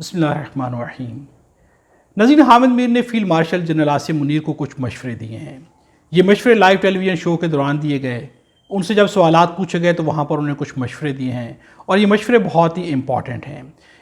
بسم اللہ الرحمن الرحیم۔ ناظرین، حامد میر نے field marshal general Asim Munir کو کچھ مشورے دیے ہیں۔ یہ مشورے لائیو ٹیلی ویژن شو کے دوران دیے گئے۔ ان سے جب سوالات پوچھے گئے تو وہاں پر انہوں نے کچھ مشورے دیے ہیں اور یہ مشورے بہت ہی امپورٹنٹ ہیں۔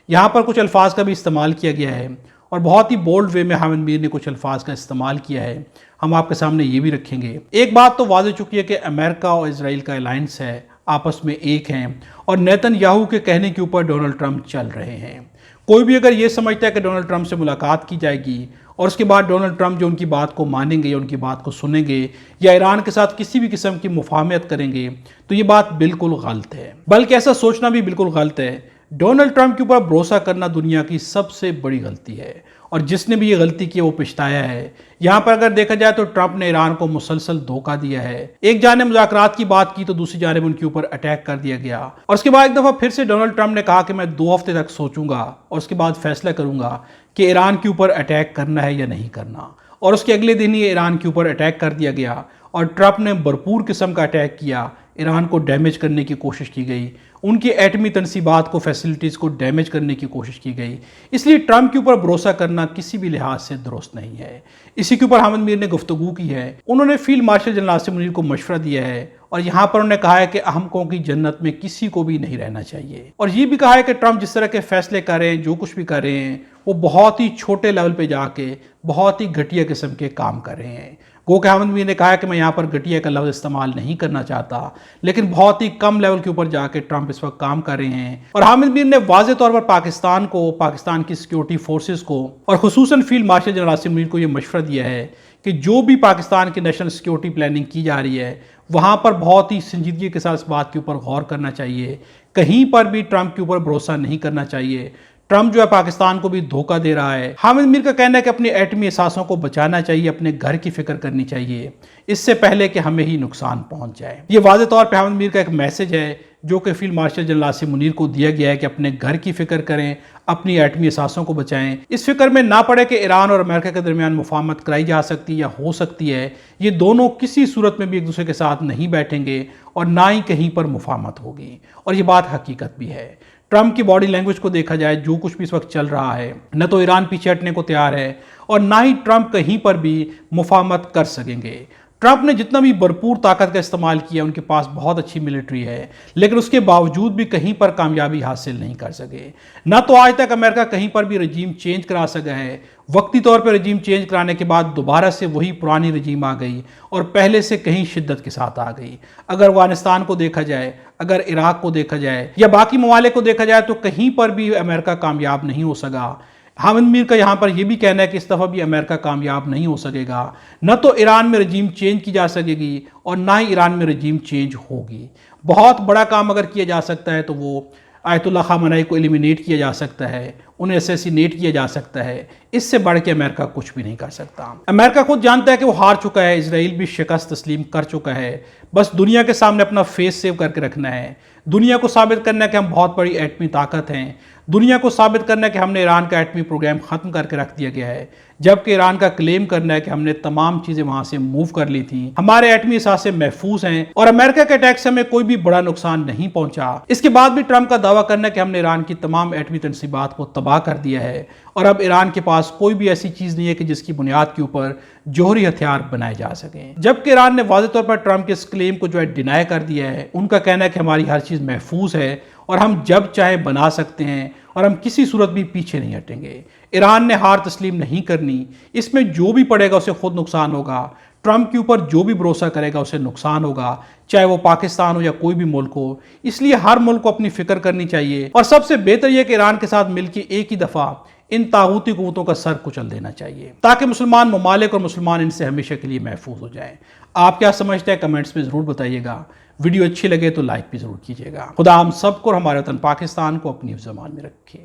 یہاں پر کچھ الفاظ کا بھی استعمال کیا گیا ہے اور بہت ہی بولڈ وے میں حامد میر نے کچھ الفاظ کا استعمال کیا ہے۔ ہم آپ کے سامنے یہ بھی رکھیں گے۔ ایک بات تو واضح چکی ہے کہ امریکہ اور اسرائیل کا الائنس ہے، آپس میں ایک ہیں اور نیتن یاہو کے کہنے کے اوپر ڈونلڈ ٹرمپ چل رہے ہیں۔ کوئی بھی اگر یہ سمجھتا ہے کہ ڈونلڈ ٹرمپ سے ملاقات کی جائے گی اور اس کے بعد ڈونلڈ ٹرمپ جو ان کی بات کو مانیں گے یا ان کی بات کو سنیں گے یا ایران کے ساتھ کسی بھی قسم کی مفاہمت کریں گے تو یہ بات بالکل غلط ہے، بلکہ ایسا سوچنا بھی بالکل غلط ہے۔ ڈونلڈ ٹرمپ کے اوپر بھروسہ کرنا دنیا کی سب سے بڑی غلطی ہے اور جس نے بھی یہ غلطی کی وہ پچھتایا ہے۔ یہاں پر اگر دیکھا جائے تو ٹرمپ نے ایران کو مسلسل دھوکہ دیا ہے۔ ایک جانب مذاکرات کی بات کی تو دوسری جانب ان کے اوپر اٹیک کر دیا گیا اور اس کے بعد ایک دفعہ پھر سے ڈونلڈ ٹرمپ نے کہا کہ میں 2 ہفتے تک سوچوں گا اور اس کے بعد فیصلہ کروں گا کہ ایران کے اوپر اٹیک کرنا ہے یا نہیں کرنا، اور اس کے اگلے دن ہی ایران کے اوپر اٹیک کر دیا گیا اور ٹرمپ نے بھرپور قسم کا اٹیک کیا۔ ایران کو ڈیمیج کرنے کی کوشش کی گئی، ان کی ایٹمی تنصیبات کو، فیسلٹیز کو ڈیمیج کرنے کی کوشش کی گئی۔ اس لیے ٹرمپ کے اوپر بھروسہ کرنا کسی بھی لحاظ سے درست نہیں ہے۔ اسی کے اوپر حامد میر نے گفتگو کی ہے۔ انہوں نے field marshal general Asim Munir کو مشورہ دیا ہے اور یہاں پر انہوں نے کہا ہے کہ احمقوں کی جنت میں کسی کو بھی نہیں رہنا چاہیے، اور یہ بھی کہا ہے کہ ٹرمپ جس طرح کے فیصلے کر رہے ہیں، جو کچھ بھی کر رہے ہیں، وہ بہت ہی چھوٹے لیول پہ جا کے بہت ہی گھٹیا قسم کے کام کر رہے ہیں۔ گو کہ حامد میر نے کہا ہے کہ میں یہاں پر گھٹیا کا لفظ استعمال نہیں کرنا چاہتا، لیکن بہت ہی کم لیول کے اوپر جا کے ٹرمپ اس وقت کام کر رہے ہیں۔ اور حامد میر نے واضح طور پر پاکستان کو، پاکستان کی سیکیورٹی فورسز کو اور خصوصاً field marshal general Asim Munir کو یہ مشورہ دیا ہے کہ جو بھی پاکستان کی نیشنل سیکیورٹی پلاننگ کی جا رہی ہے وہاں پر بہت ہی سنجیدگی کے ساتھ اس بات کے اوپر غور کرنا چاہیے۔ کہیں پر بھی ٹرمپ کے اوپر بھروسہ نہیں کرنا چاہیے۔ ٹرمپ جو ہے پاکستان کو بھی دھوکہ دے رہا ہے۔ حامد میر کا کہنا ہے کہ اپنی ایٹمی اثاثوں کو بچانا چاہیے، اپنے گھر کی فکر کرنی چاہیے، اس سے پہلے کہ ہمیں ہی نقصان پہنچ جائے۔ یہ واضح طور پہ حامد میر کا ایک میسج ہے جو کہ field marshal general Asim Munir کو دیا گیا ہے کہ اپنے گھر کی فکر کریں، اپنی ایٹمی اثاثوں کو بچائیں۔ اس فکر میں نہ پڑے کہ ایران اور امریکہ کے درمیان مفاہمت کرائی جا سکتی یا ہو سکتی ہے۔ یہ دونوں کسی صورت میں بھی ایک دوسرے کے ساتھ نہیں بیٹھیں گے اور نہ ہی کہیں پر مفاہمت ہوگی، اور یہ بات حقیقت بھی ہے۔ ٹرمپ کی باڈی لینگویج کو دیکھا جائے، جو کچھ بھی اس وقت چل رہا ہے، نہ تو ایران پیچھے ہٹنے کو تیار ہے اور نہ ہی ٹرمپ کہیں پر بھی مفاہمت کر سکیں گے۔ ٹرمپ نے جتنا بھی بھرپور طاقت کا استعمال کیا، ان کے پاس بہت اچھی ملٹری ہے، لیکن اس کے باوجود بھی کہیں پر کامیابی حاصل نہیں کر سکے۔ نہ تو آج تک امریکہ کہیں پر بھی رجیم چینج کرا سکا ہے۔ وقتی طور پہ رجیم چینج کرانے کے بعد دوبارہ سے وہی پرانی رجیم آ گئی اور پہلے سے کہیں شدت کے ساتھ آ گئی۔ اگر افغانستان کو دیکھا جائے، اگر عراق کو دیکھا جائے یا باقی ممالک کو دیکھا جائے تو کہیں پر بھی امریکہ کامیاب نہیں ہو سکا۔ حامد میر کا یہاں پر یہ بھی کہنا ہے کہ اس دفعہ بھی امریکہ کامیاب نہیں ہو سکے گا۔ نہ تو ایران میں رجیم چینج کی جا سکے گی اور نہ ہی ایران میں رجیم چینج ہوگی۔ بہت بڑا کام اگر کیا جا سکتا ہے تو وہ آیت اللہ خامنہ کو ایلیمینیٹ کیا جا سکتا ہے، انہیں اسیسینیٹ کیا جا سکتا ہے۔ اس سے بڑھ کے امریکہ کچھ بھی نہیں کر سکتا۔ امریکہ خود جانتا ہے کہ وہ ہار چکا ہے، اسرائیل بھی شکست تسلیم کر چکا ہے۔ بس دنیا کے سامنے اپنا فیس سیو کر کے رکھنا ہے، دنیا کو ثابت کرنا ہے کہ ہم بہت بڑی ایٹمی طاقت ہیں، دنیا کو ثابت کرنا ہے کہ ہم نے ایران کا ایٹمی پروگرام ختم کر کے رکھ دیا گیا ہے، جبکہ ایران کا کلیم کرنا ہے کہ ہم نے تمام چیزیں وہاں سے موو کر لی تھیں، ہمارے ایٹمی اثاثے محفوظ ہیں اور امریکہ کے اٹیک سے ہمیں کوئی بھی بڑا نقصان نہیں پہنچا۔ اس کے بعد بھی ٹرمپ کا دعویٰ کرنا ہے کہ ہم نے ایران کی تمام ایٹمی تنصیبات کو تباہ کر دیا ہے اور اب ایران کے پاس کوئی بھی ایسی چیز نہیں ہے کہ جس کی بنیاد کے اوپر جوہری ہتھیار بنائے جا سکیں، جبکہ ایران نے واضح طور پر ٹرمپ کے اس کلیم کو جو ہے ڈینائی کر دیا ہے۔ ان کا کہنا ہے کہ ہماری ہر چیز محفوظ ہے اور ہم جب چاہے بنا سکتے ہیں اور ہم کسی صورت بھی پیچھے نہیں ہٹیں گے۔ ایران نے ہار تسلیم نہیں کرنی، اس میں جو بھی پڑے گا اسے خود نقصان ہوگا۔ ٹرمپ کے اوپر جو بھی بھروسہ کرے گا اسے نقصان ہوگا، چاہے وہ پاکستان ہو یا کوئی بھی ملک ہو۔ اس لیے ہر ملک کو اپنی فکر کرنی چاہیے اور سب سے بہتر یہ کہ ایران کے ساتھ مل کے ایک ہی دفعہ ان طاغوتی قوتوں کا سر کچل دینا چاہیے تاکہ مسلمان ممالک اور مسلمان ان سے ہمیشہ کے لیے محفوظ ہو جائیں۔ آپ کیا سمجھتے ہیں؟ کمنٹس میں ضرور بتائیے گا۔ ویڈیو اچھی لگے تو لائک بھی ضرور کیجیے گا۔ خدا ہم سب کو اور ہمارے وطن پاکستان کو اپنی زبان میں رکھے۔